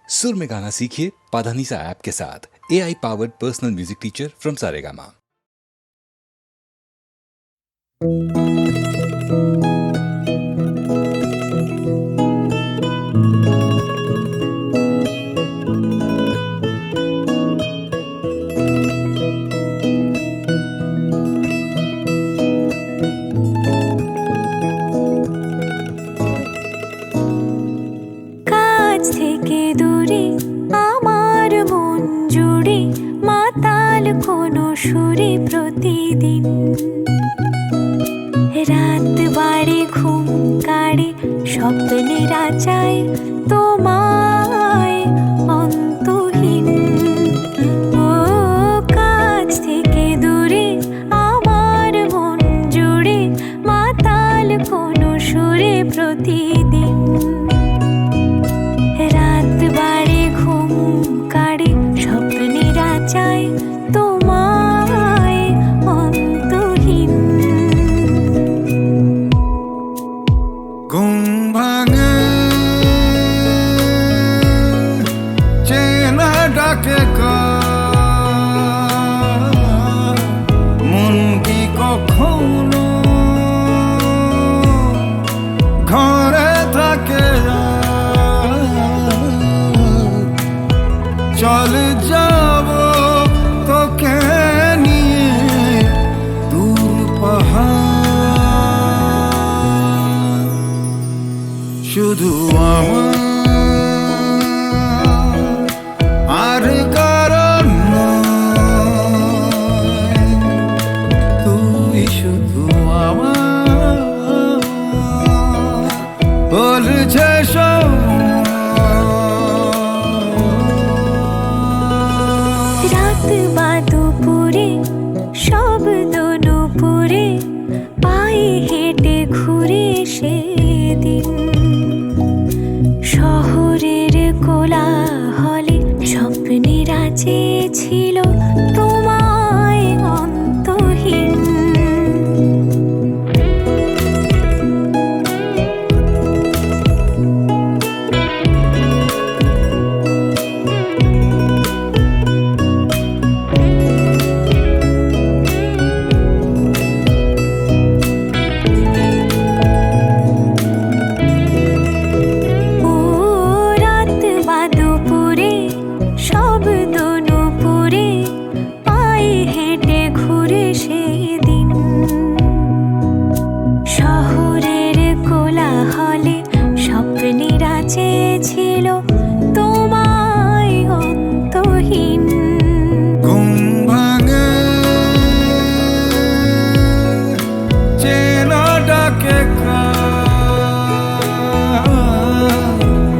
सुर में गाना सीखिए पाधानीसा ऐप के साथ। AI powered personal music teacher from Saregama. থেকে দূরে আমার মন জুড়ে মাতাল কোনো সুরে প্রতিদিন রাত বাড়ে ঘুম কাড়ে স্বপ্নের আচায় তোমায় অন্তহীন ও কাছ থেকে দূরে আমার মন জুড়ে মাতাল কোনো সুরে প্রতিদিন রাত বাড়ে ঘুম কাড়ে স্বপ্নের আচায় তোমায় অন্তহীন ঘুম ভাঙে চেনা ডাকে মন কি কখনো ঘরে থাকে চলে যাব তোকে নিয়ে দূর পাহাড় শুধু আমার আর কারণ নয় তুই শুধু আমার বলছে সব রাত বা দুপুরে শব্দ নুপুরে পায়ে হেঁটে ঘুরে সেদিন শহরের কোলাহলে স্বপ্নের আচে ছিল তোমায় অন্তহীন ছিল তোমায় অন্তহীন ঘুম ভাঙে চেনা ডাকে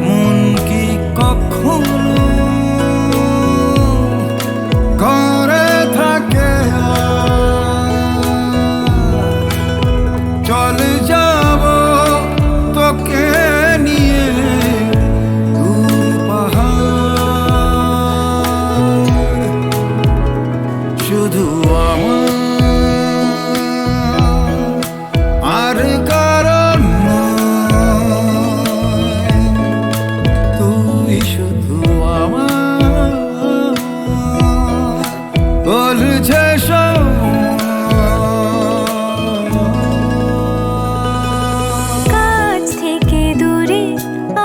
মন কি কখনো ঘরে থাকে চলে যাব তোকে নিয়ে শুধু আমার আর কারণ নয় তুই শুধু আমার বলছে সব কাছ থেকে দূরে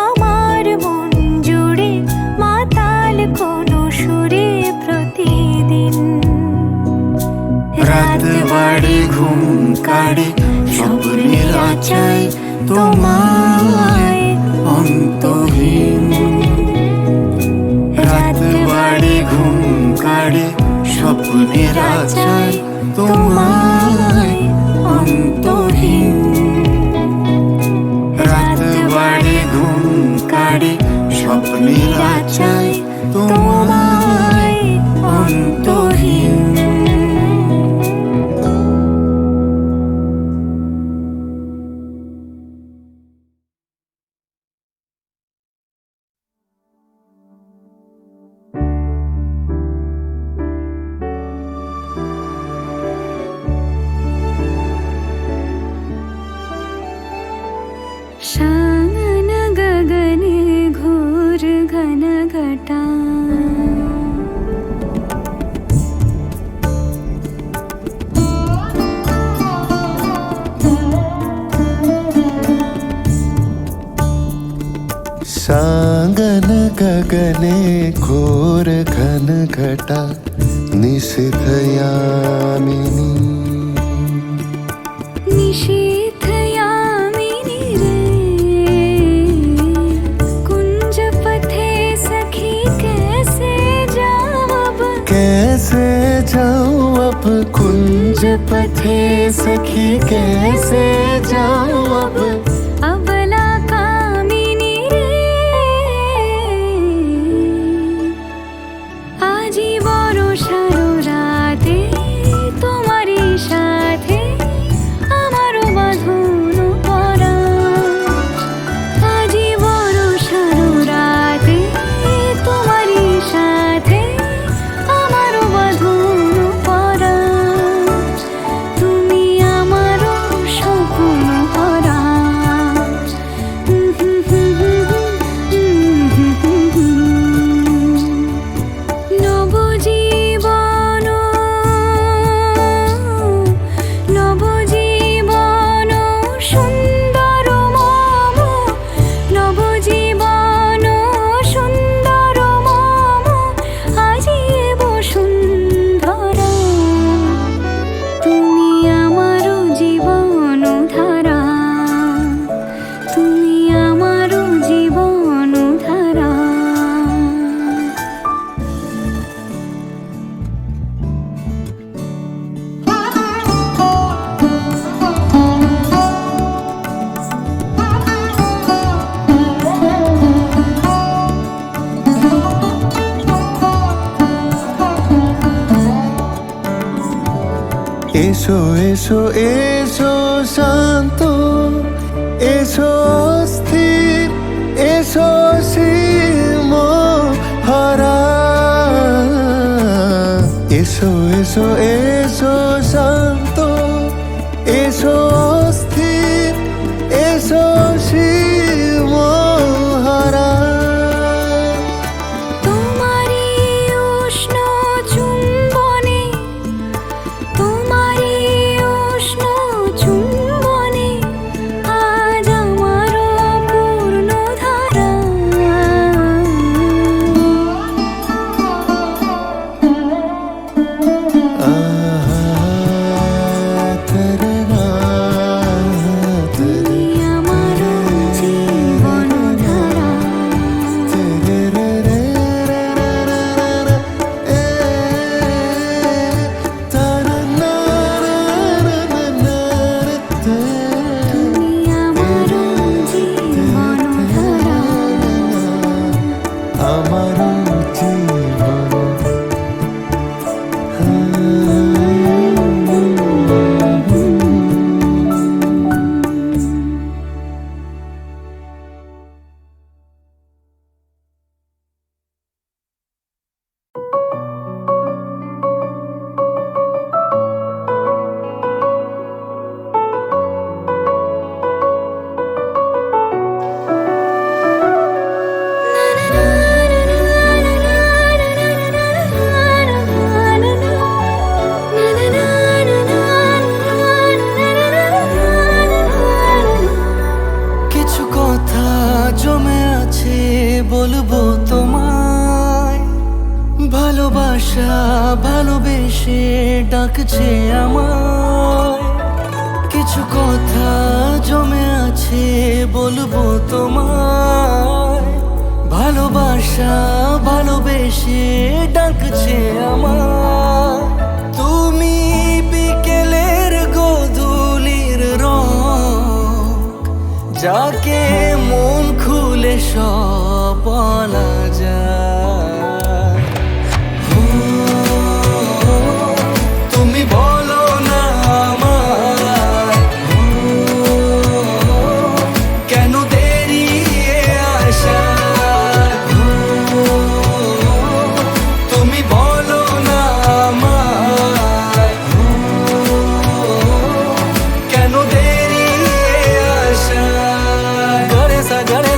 আমার মন জুড়ে মাতাল কোনো সুরে প্রতিদিন রাত বাড়ে ঘুম কাড়ে স্বপ্নের আচায় তোমায় অন্তহীন রাত বাড়ে ঘুম কাড়ে স্বপ্নের আচায় তোমায় অন্তহীন রাত বাড়ে ঘুম কাড়ে স্বপ্নের আচায় তোমায় অন্তহীন शांगन गगने घोर घन घन কাটা। सागन गगने घोर घन घटा निशिथ यामिनी निशीथ यामिनी रे कुंज पथे सखी कैसे जाऊं अब, कैसे जाऊं अब कुंज पथे सखी कैसे जाऊं अब अबला कामिनी रे আজি বড় সারো রাতে তোমারই সাথে আমারও বাঁধনো পরা। আজি বড় সারো রাতে তোমারই সাথে আমারও বাঁধনো পরা। তুমি আমারও স্বপ্ন ভরা। নবজীবন নবজীবন সুন্দর মম, নবজীবন সুন্দর মম আজি বসুন্ধরা। তুমি আমারও জীবন ধারা, তুমি আমারও জীবন ধারা। এসো এসো এসো শান্ত এসো স্থির এসো সীম হারা এসো এসো এসো শান্ত এসো স্থির এসো সীম হারা তোমারি উষ্ণ চুম্বনে, তোমারি উষ্ণ চুম্বনে আজ আমারও পূর্ণ ধারা। তুমি আমারও জীবন ধারা। তুমি আমারও জীবন ধারা। আমার জীবন কিছু কথা জমে আছে বলবো তোমায়, ভালোবাসা ভালোবেসে ডাকছে আমায়। কিছু কথা জমে আছে বলবো তোমায়, ভালোবাসা ভালোবেসে ডাকছে আমায়। তুমি বিকেলের গোধূলির রং, যাকে মন খুলে সব বলা যায়। ও, তুমি বলো না আমায়, ও, কেন দেরি এ আশায়। ও, তুমি বলো না আমায়, ও, কেন দেরি এ আশায়। গরে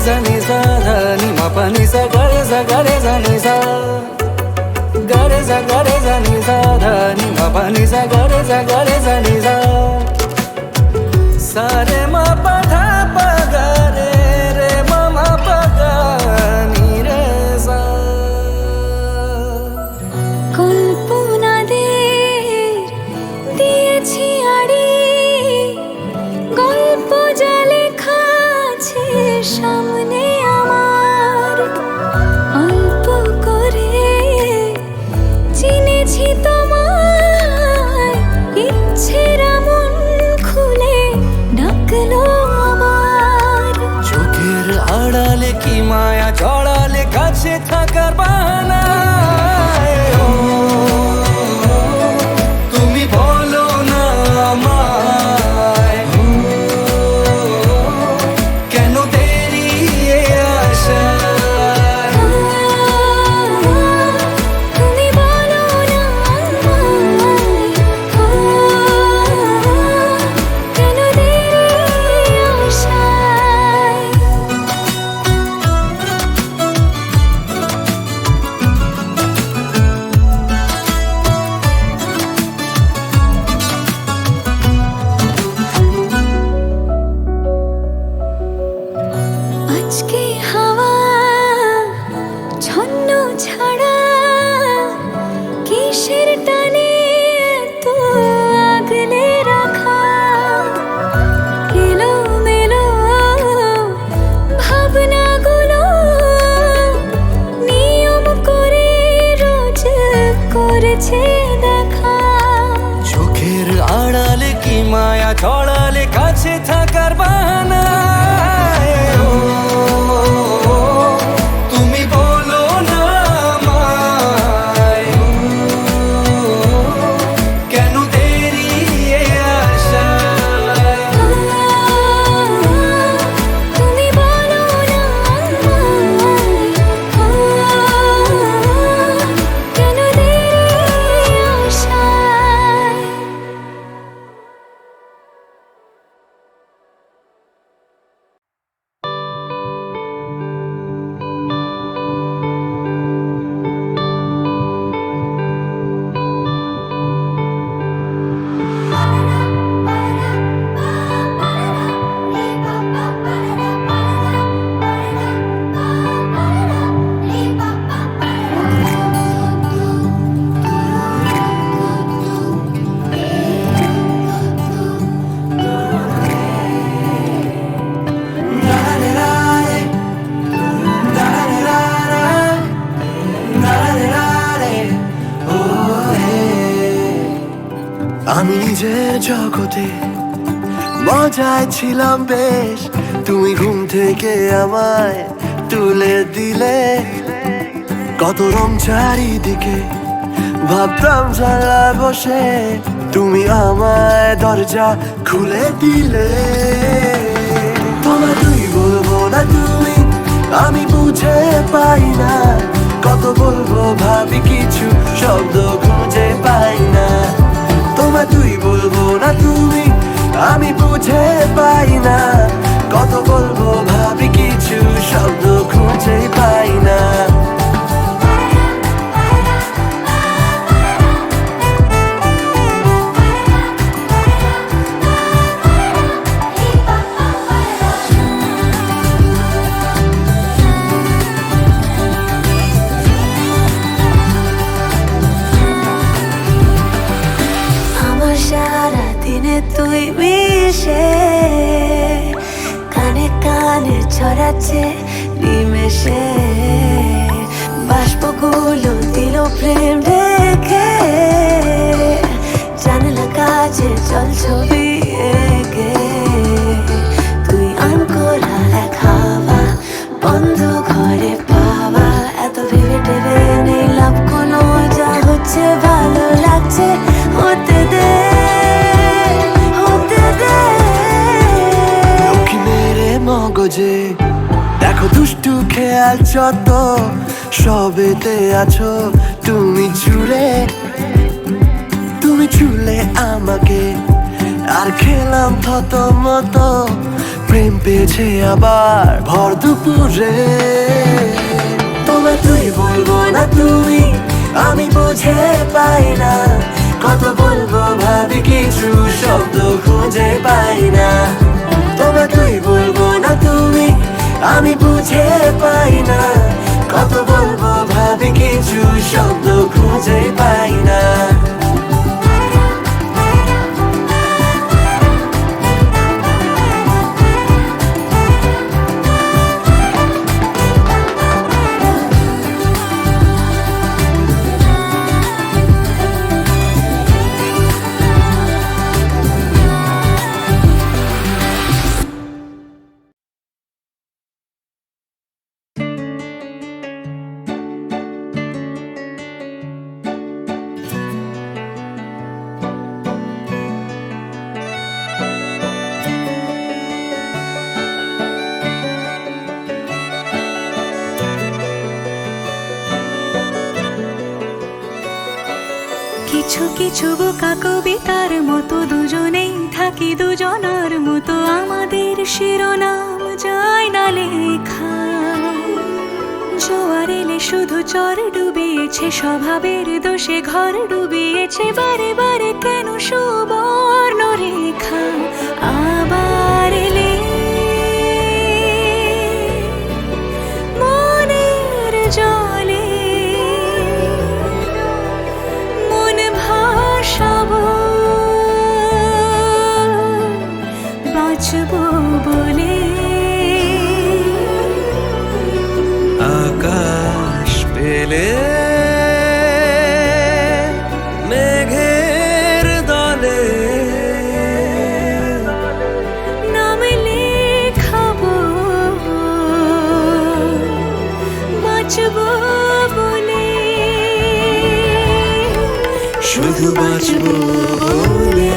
সা নি সা ধা নি মা পা নি সা গরে re sa ni sa ga re sa ni sa dha ni ma pa ni sa ga re sa ni sa sa re ma pa dha pa ga re ma pa ga ni re sa কল্পনাদের দিয়েছি আড়ি গল্প যা লেখা আছে সামনে আমার অল্প করে চিনেছি তোমায় ইচ্ছের মন খুলে ডাকলো আমার চোখের আড়ালে কি মায়া জড়ালে কাছে থাকার বাহানা তুমি বলো না আমায় কেন দেরি এ আশায় তুমি বলো না কেন দেরি আশায় আজকে হাওয়া ছন্ন ছাড়া কিসের টানে তো আগলে রাখা এলো মেলো ভাবনাগুলো নিয়ম করে রোজ করেছে দেখা চোখের আড়ালে কি মায়া জড়ালে কাছে থাকার বাহানা তুমি বলো না আমায় কেন দেরি এ আশায় তুমি বলো না কেন দেরি আশায় আমি নিজের জগতে মজায় ছিলাম বেশ তুমি ঘুম থেকে আমায় তুলে দিলে কত রং চারিদিকে ভাবতাম জানলায় বসে তুমি আমায় দরজা খুলে দিলে তোমায় তুই বলবো না তুমি আমি বুঝে পাই না কত বলবো ভাবি কিছু শব্দ খুঁজে পাই না তোমায় তুই বলবো না তুমি আমি বুঝে পাই না কত বলবো ভাবি কিছু শব্দ খুঁজে পাই না আমার সারা দিনে তুই মিশে কানে কানে ছড়াচ্ছে নিমেষে বাষ্পগুলো দিল প্রেম রেখে জানলা কাছে চল ছবি এঁকে তুই আন করা এক হাওয়া বন্ধ ঘরে পাওয়া এত ভেবে টেবে নেই লাভ কোনো যা হচ্ছে ভালো লাগছে হতে দে লক্ষ্মী মেরে মগজে দেখো দুষ্টু খেয়াল যত সবেতে আছো তুমি চুলে আমাকে আর খেলাম থত মতো প্রেম পেয়েছে আবার ভর দুপুরে তোমায় তুই বলবো না তুমি, আমি বুঝে পাই না। কত বলবো ভাবি কিছু শব্দ খুঁজে পাই না। তোমায় তুই বলবো না তুমি, আমি বুঝে পাই না। কত বলবো ভাবি কিছু শব্দ খুঁজে পাই না। কিছু কিছু বোকা কবিতার মতো দুজনেই থাকি দুজনার মতো, আমাদের শিরোনাম যায় না লেখা। জোয়ার এলে শুধু চর ডুবিয়েছে, স্বভাবের দোষে ঘর ডুবিয়েছে, বারে বারে কেন সুবর্ণ রেখা আবার এলে মনের জলে মন ভাসাবো বাঁচবো বলে। আকাশ পেলে মেঘের দলে নাম লেখাবো বাঁচবো বলে, শুধু বাঁচবো বলে।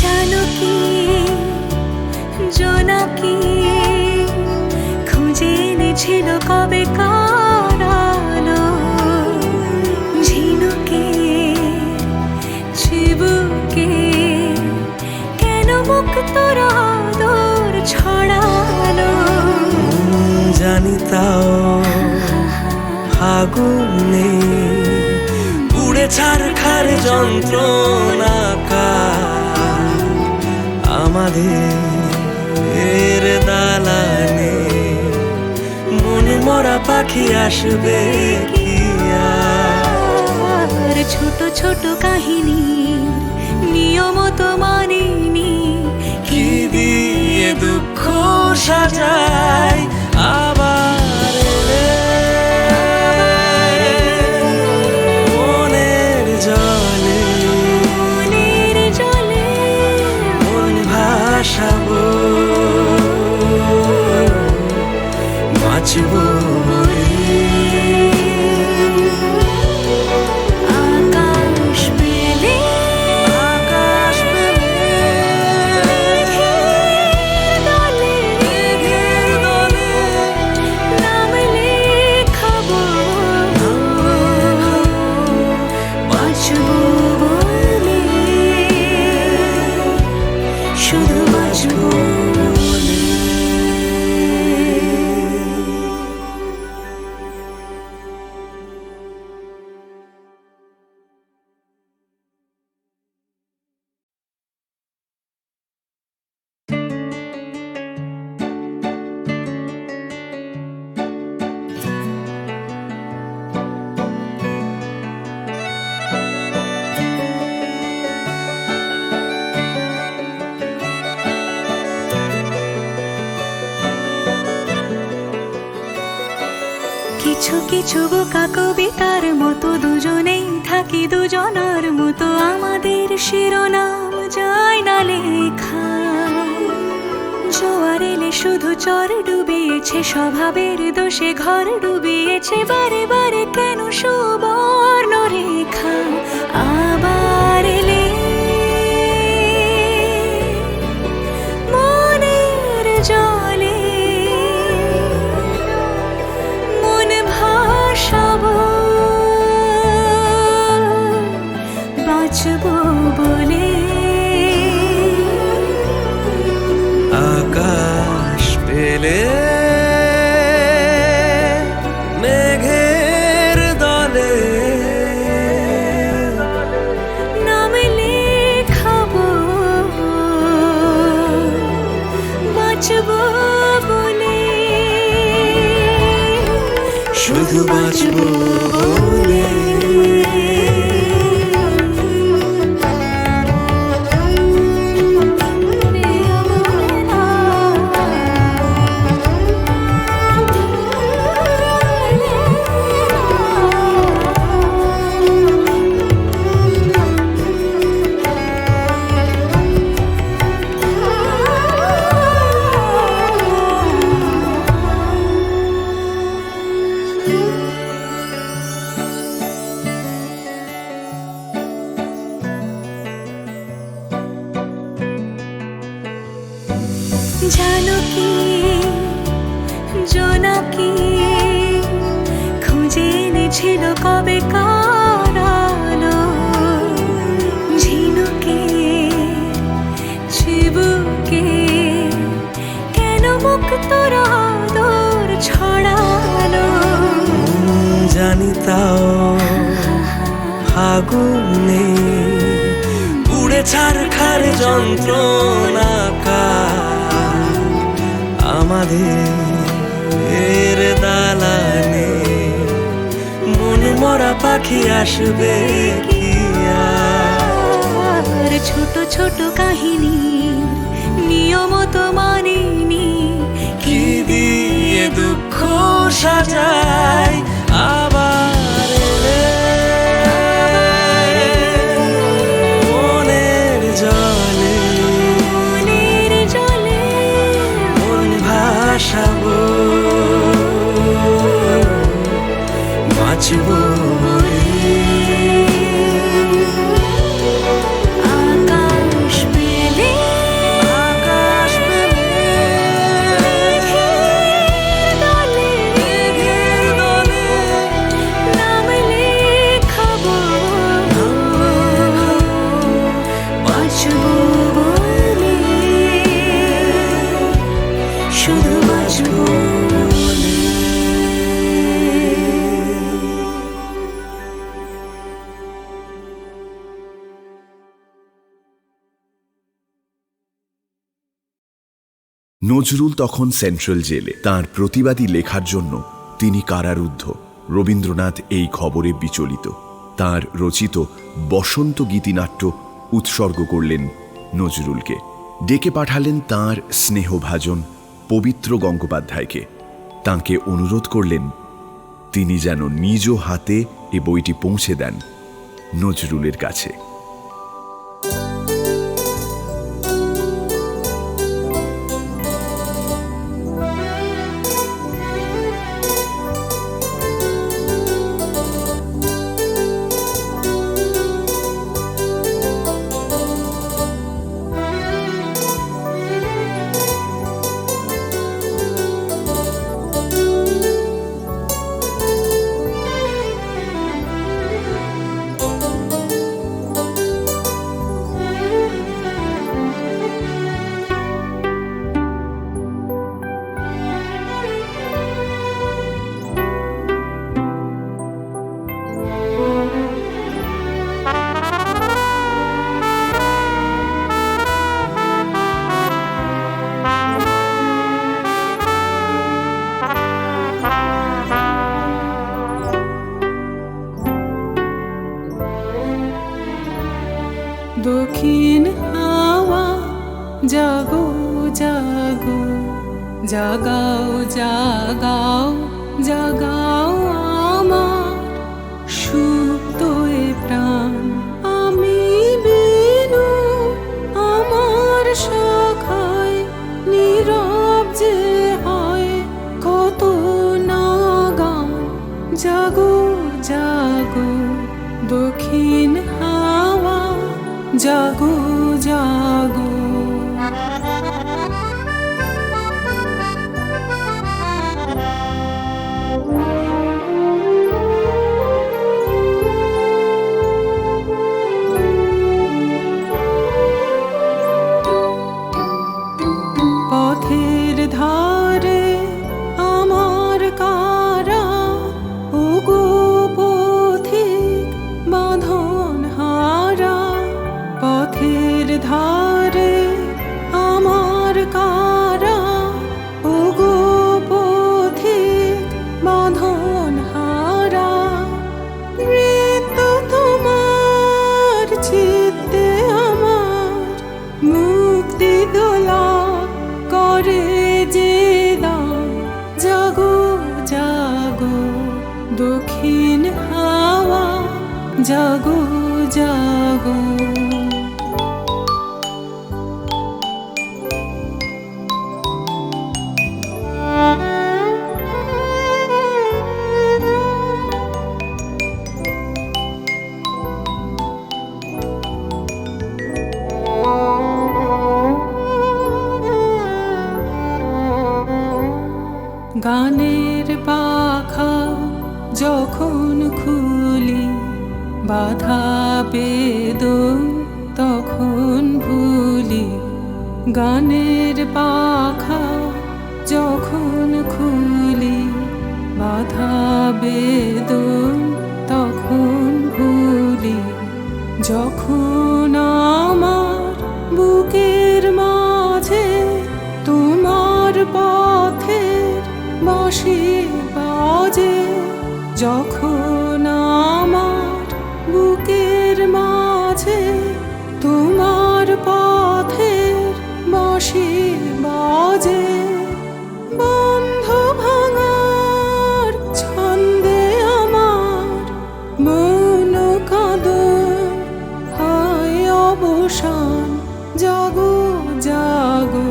জানো কি জোনাকি খুঁজে এনেছিল কবে কারালো, ঝিনুকে চিবুকে কেন মুক্ত আদর ছড়ালো। জানি তাও ফাগুনে পুড়ে ছারখার যন্ত্রণা আমাদের দালানে মন মরা পাখি আসবে কি আর। ছোট ছোট কাহিনী নিয়মত মানিনি, কি দিয়ে দুঃখ সাজায় আবার এলে মনের জলে মনের জলে মন ভাসাবো বাঁচবো বলে। আকাশ পেলে আকাশ পেলে মেঘের দলে নাম লেখাবো বাঁচবো বলে, শুধু বাঁচবো বলে। কিছু কিছু বোকা কবিতার মতো দুজনেই থাকি দুজনার মতো, আমাদের শিরোনাম যায় না লেখা। জোয়ার এলে শুধু চর ডুবিয়েছে, স্বভাবের দোষে ঘর ডুবিয়েছে, বারে বারে কেন সুবর্ণ রেখা। আবার এলে মনের জলে মন ভাসাবো, বাঁচবো বলে। আকাশ পেলে মেঘের দলে নাম লেখাবো, বাঁচবো বলে, শুধু বাঁচবো বলে। জানো কি জোনাকি খুঁজে এনেছিল কবে কারালো, ঝিনুকে চিবুকে কেন মুক্ত আদর ছড়ালো। জানি তাও ফাগুনে উড়ে ছারখার যন্ত্রণা আমাদের দালানে। মন মরা পাখি আসবে কি আর? ছোট ছোট কাহিনী নিয়মত মানিনি, কি দিয়ে দুঃখ সাজায় আবার এলে মনের জলে মনের জলে মন ভাসাবো, বাঁচবো বলে। আকাশ পেলে আকাশ পেলে মেঘের দলে মেঘের দলে নাম লেখাবো, বাঁচবো বলে, শুধু বাঁচবো বলে। নজরুল তখন সেন্ট্রাল জেলে। তার প্রতিবাদী লেখার জন্য তিনি কারারুদ্ধ। রবীন্দ্রনাথ এই খবরে বিচলিত। তার রচিত বসন্ত গীতিনাট্য উৎসর্গ করলেন নজরুলকে। ডেকে পাঠালেন তাঁর স্নেহভাজন পবিত্র গঙ্গোপাধ্যায়কে। তাঁকে অনুরোধ করলেন তিনি যেন নিজ হাতে এ বইটি পৌঁছে দেন নজরুলের কাছে। দক্ষিণ হাওয়া জাগো জাগো, জাগাও জাগাও জাগাও আমার সুপ্ত এ প্রাণ। আমি বিনু জাগো জাগো। পথের ধারে আমার কারা, ওগো পথিক বাঁধন হারা। পথের ধারে আমার কারা, ওগো পথিক বাঁধন হারা। মৃত্যু তোমার চিত্তে আমার মুক্তি দোলা করে যে দান। জাগো জাগো দক্ষিণ হাওয়া, জাগো জাগো। গানের পাখা যখন খুলি, বাধা বেদন তখন ভুলি। গানের পাখা যখন খুলি, বাধা বেদন তখন ভুলি। যখন আমার বুকের মাঝে তোমার পথের বাঁশি বাজে। যখন আমার বুকের মাঝে তোমার পথের বাঁশি বাজে। বন্ধ ভাঙার ছন্দে আমার মন কাঁদন হয় অবসান। জাগো জাগো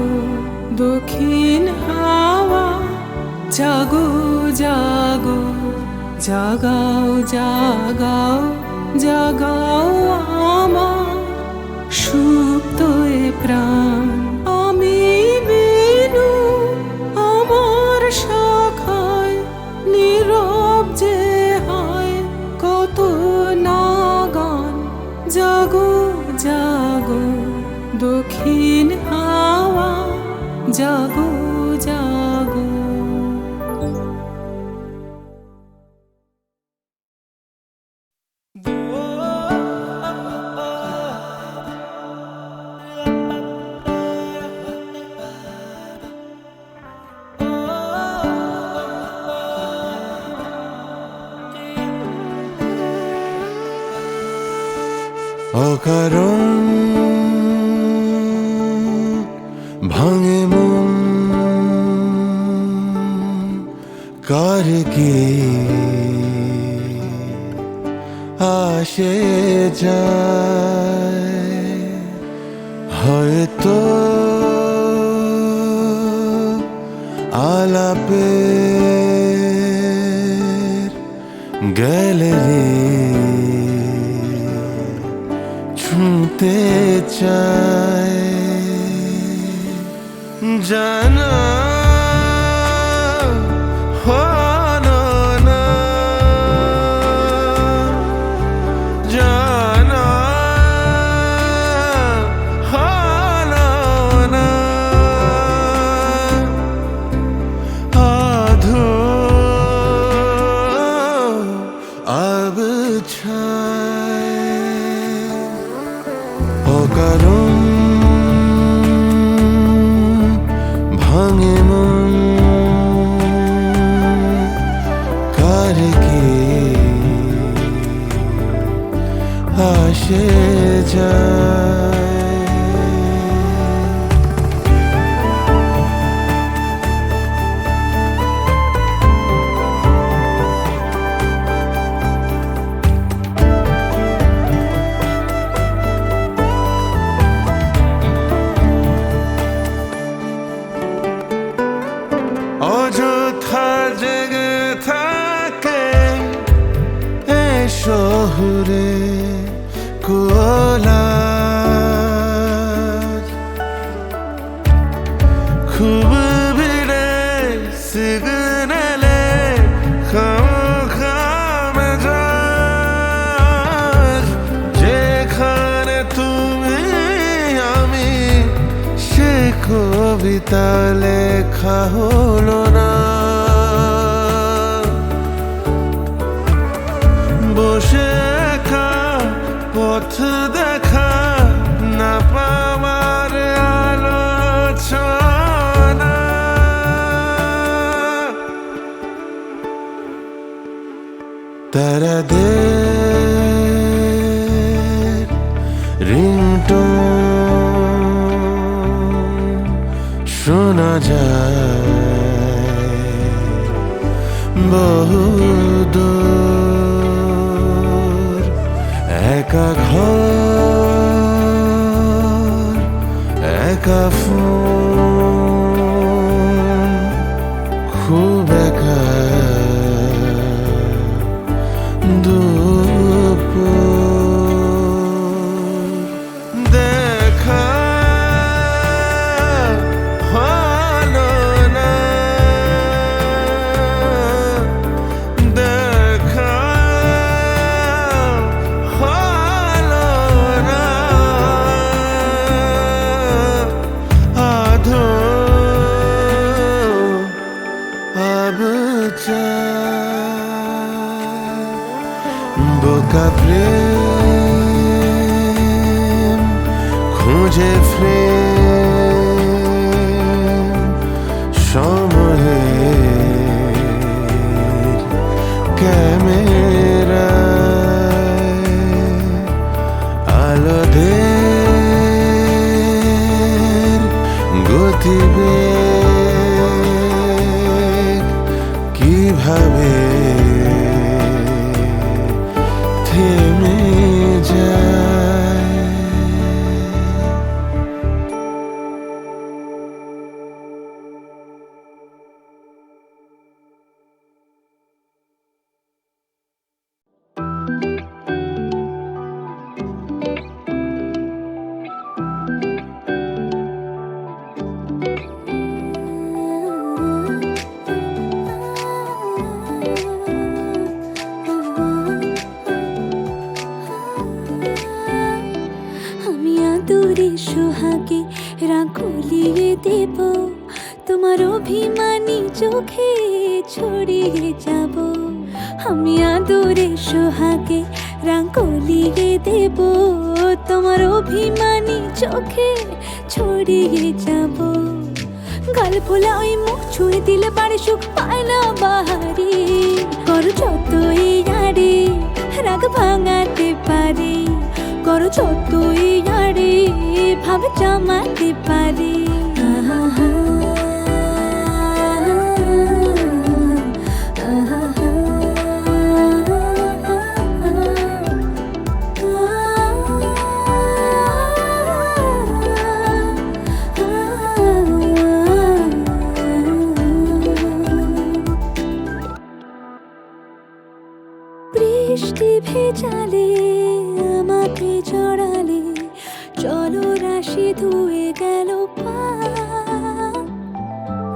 দক্ষিণ হাওয়া, জাগো জাগো। জাগাও জাগাও জাগাও আমার সুপ্ত এ প্রাণ। আমি বিনু আমার শাখায় নীরব যে হয় কত নাগান। জাগো জাগো দক্ষিণ হাওয়া, জাগো জাগো। অকারণ ভাঙে মন, কার কি আসে যায়। হয়তো আলাপের গ্যালারি ছুঁতে চায়। জানা হলো না, জানা হলো না। আধো আব ছায়। অকারণ ভাঙে মন, কার কি আসে যায়। অযথা জেগে থাকে এ শহরে কোলাহল। খুব ভিড়ে সিগনালে খামে যাস যেখানে তুমি আমি সে কবিতা লেখা হলো না বসে একা পথ দেখা না পাওয়ার আলোচনা তারাদের রিংটোন শোনা যায় বহুদূর একা ঘর একা ফোন খুব একা দুপুর দেখা হলো না দেখা হলো না আধো अब বোকা প্রেম খুঁজে ফ্রেম সময়ের ক্যামেরায় আলোদের গতিবেগ কিভাবে থেমে যায় আমি আদুরে সোহাগে রাগুলিয়ে দেব তোমার অভিমানী চোখে ছড়িয়ে যাব আমি আদুরে সোহাগে রাগুলিয়ে দেব তোমার অভিমানী চোখে ছড়িয়ে যাব গাল ফোলা ওই মুখ ছুঁয়ে দিলে বাড়ি সুখ পায় না বাহারি করো যতই আড়ে রাগ ভাঙাতে পারি করো যতই আড়ে ভাব জমাতে পারি বৃষ্টি ভেজালে আমাকে জড়ালে চলো রাশি ধুয়ে গেল পা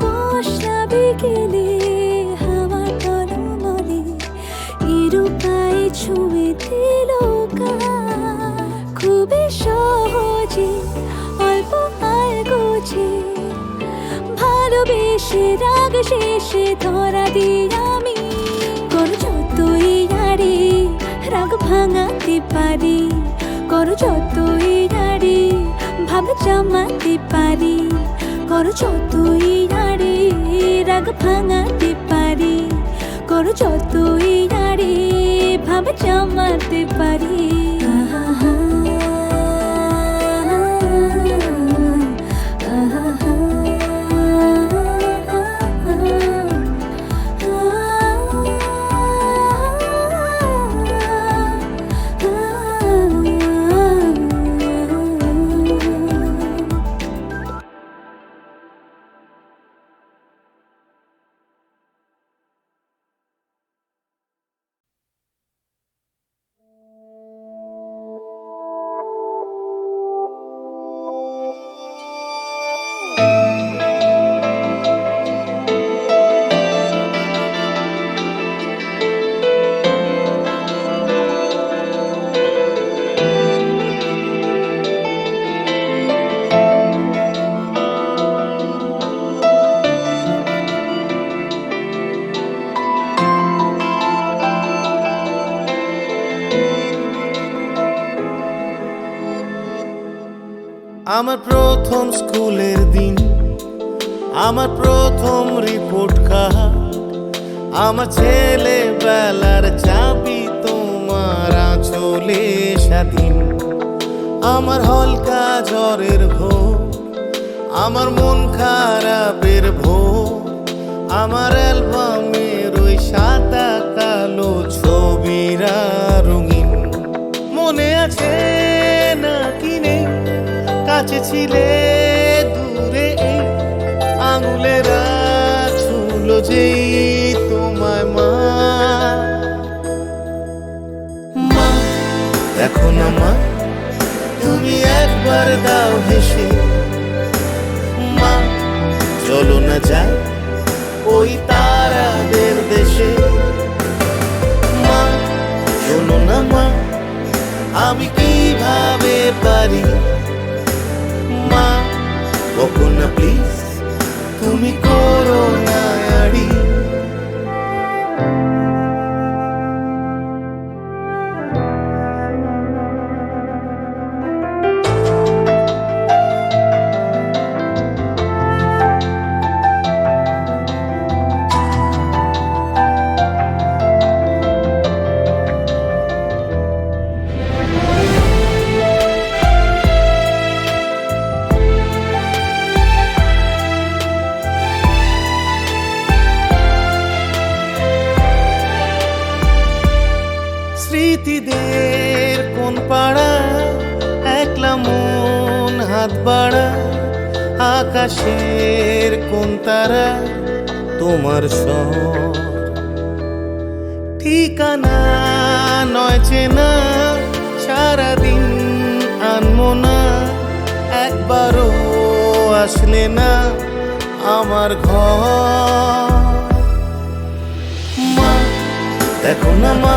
বসলা বিকেলে হাওয়া টলমলে ইরুকায় ছুঁয়ে দিল খুবই সহজে অল্প আলগোছে ভালোবেসে রাগ শেষে ধরা দিই আমি করো যতই আড়ে রাগ ভাঙাতে পারি করো যতই আড়ে ভাব জমাতে পারি করো যতই আড়ে রাগ ভাঙাতে পারি করো যতই আড়ে ভাব জমাতে পারি আমার প্রথম স্কুলের দিন, আমার প্রথম রিপোর্ট কার্ড, আমার ছেলেবেলার চাবি তোমার আঁচলে স্বাধীন। আমার হলকা জ্বরের ভোর, আমার মন খারাপের ভোর, আমার অ্যালবামের ওই সাদা কালো ছবিরা রঙিন। মনে আছে না কি নেই, কাছে ছিলে দূরে এই আঙুলেরা ছুলো যেই তোমায় মা। মা দেখো না মা, তুমি একবার দাও হেসে। মা চলো না যাই ওই তারাদের দেশে। মা শোনো না মা, আমি কিভাবে পারি। মা বকো না প্লিজ, তুমি করো না আড়ি। স্মৃতিদের কোন পাড়া, একলা মন হাত বাড়া, আকাশের কোন তারা তোমার স্বর। ঠিকানা নয় চেনা, সারাদিন আনমো না, একবারও আসলে না আমার ঘর। মা দেখো না মা,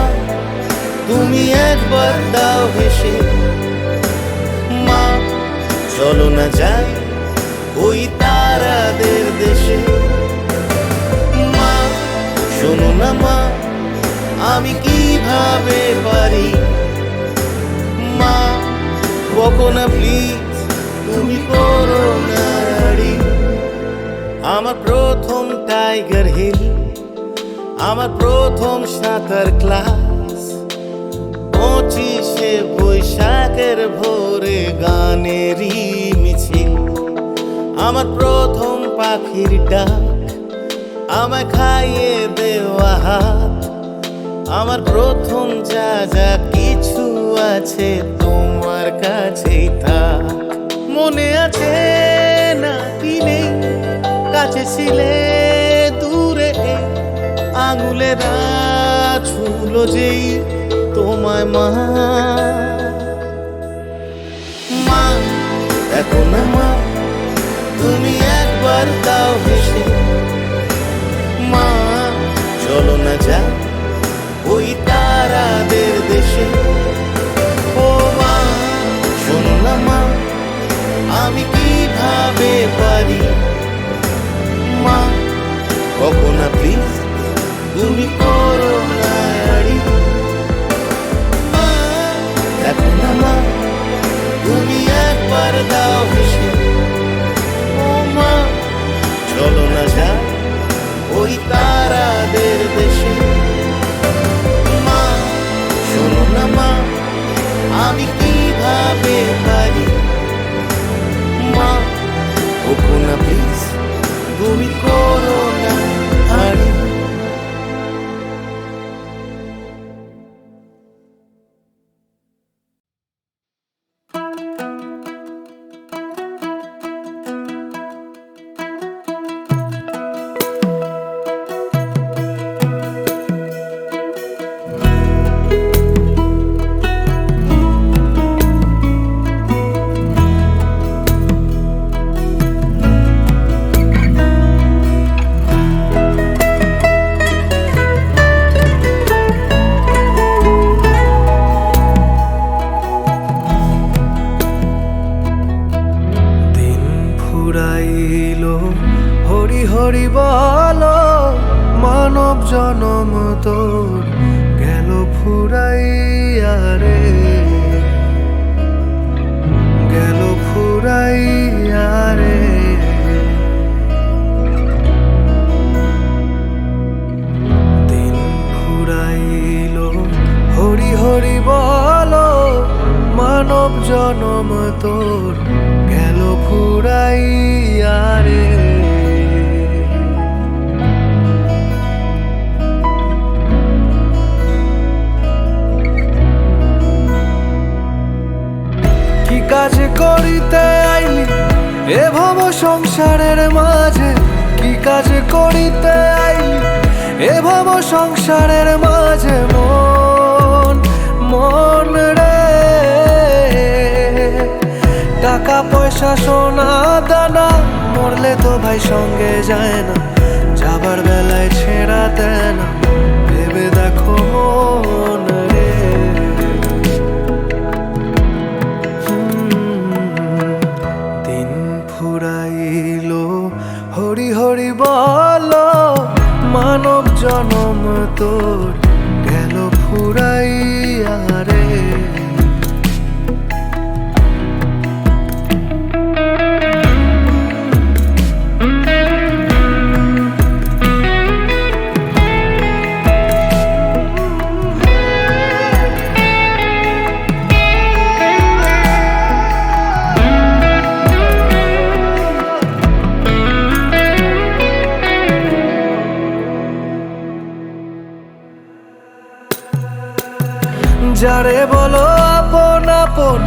তুমি একবার দাও হেসে। মা চলো না যাই ওই তারাদের দেশে। মা শোনো না মা, আমি কিভাবে পারি। মা বকো না প্লিজ, তুমি করো না আড়ি। আমার প্রথম টাইগার হিল, আমার প্রথম সাঁতার ক্লাস, 25শে বৈশাখের ভোরে গানেরই মিছিল। আমার প্রথম পাখির ডাক, আমায় খাইয়ে দেওয়া হাত, আমার প্রথম যা যা কিছু আছে তোমার কাছেই থাক। মনে আছে না কি নেই, কাছে ছিলে দূরে এই আঙুলেরা ছুলো যেই তোমায় মা। মা দেখো না মা, তুমি একবার দাও হেসে। মা চলো না যা ওই তারাদের দেশে। ও মা শোনো না মা, আমি কিভাবে পারি। মা বকো না প্লিজ, তুমি করো না আড়ি। মা দেখো না মা, তুমি একবার দাও হেসে। ও মা চলো না যা ওই তারাদের দেশে। মা শোনো না মা, আমি কিভাবে পারি। মা বকো না প্লিজ, তুমি করো না আড়ি। হরি বলো, মানব জনম তোর গেল ফুরাইয়া রে, গেল ফুরাইয়া। ফুরাইয়া রে। দিন ফুরাইল হরি হরি বলো, মানব জনম তোর গেল ফুরাইয়া রে। কি কাজ করিতে আইলি এ ভব সংসারের মাঝে, কি কাজ করিতে আইলি এ ভব সংসারের মাঝে মন মন রে। টাকা পয়সা সোনা দানা মরলে তো ভাই সঙ্গে যায় না, যাবার বেলায় ছেড়া দেয় না, ভেবে দেখো মন রে। দিন ফুরাইল হরি হরি বলো, মানব জনম তোর গেল ফুরাইয়া রে। যারে বলো আপন আপন,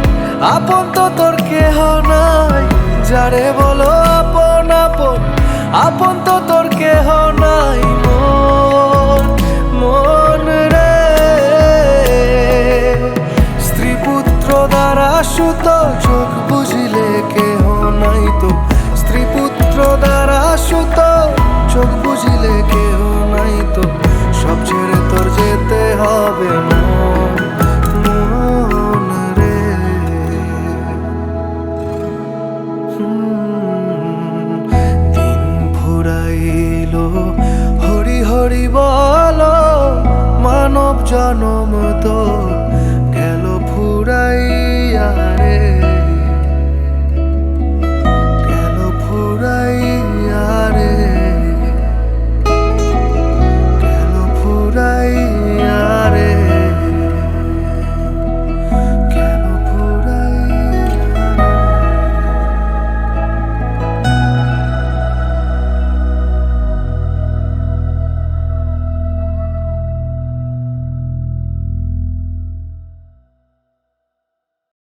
আপন তো তোর কেহ নাই। যারে বলো আপন আপন, আপন তো তোর কেহ নাই। মন মন রে। স্ত্রী পুত্র দ্বারা সুত চোখ বুঝিলে কেহ নাই তো, স্ত্রী পুত্র দ্বারা সুত চোখ বুঝিলে কেহ নাই তো, সব ছেড়ে তোর যেতে হবে মন মন রে। দিন ফুরাইল হরি হরি বলো, মানব জনম তোর গেল ফুরাইয়া রে।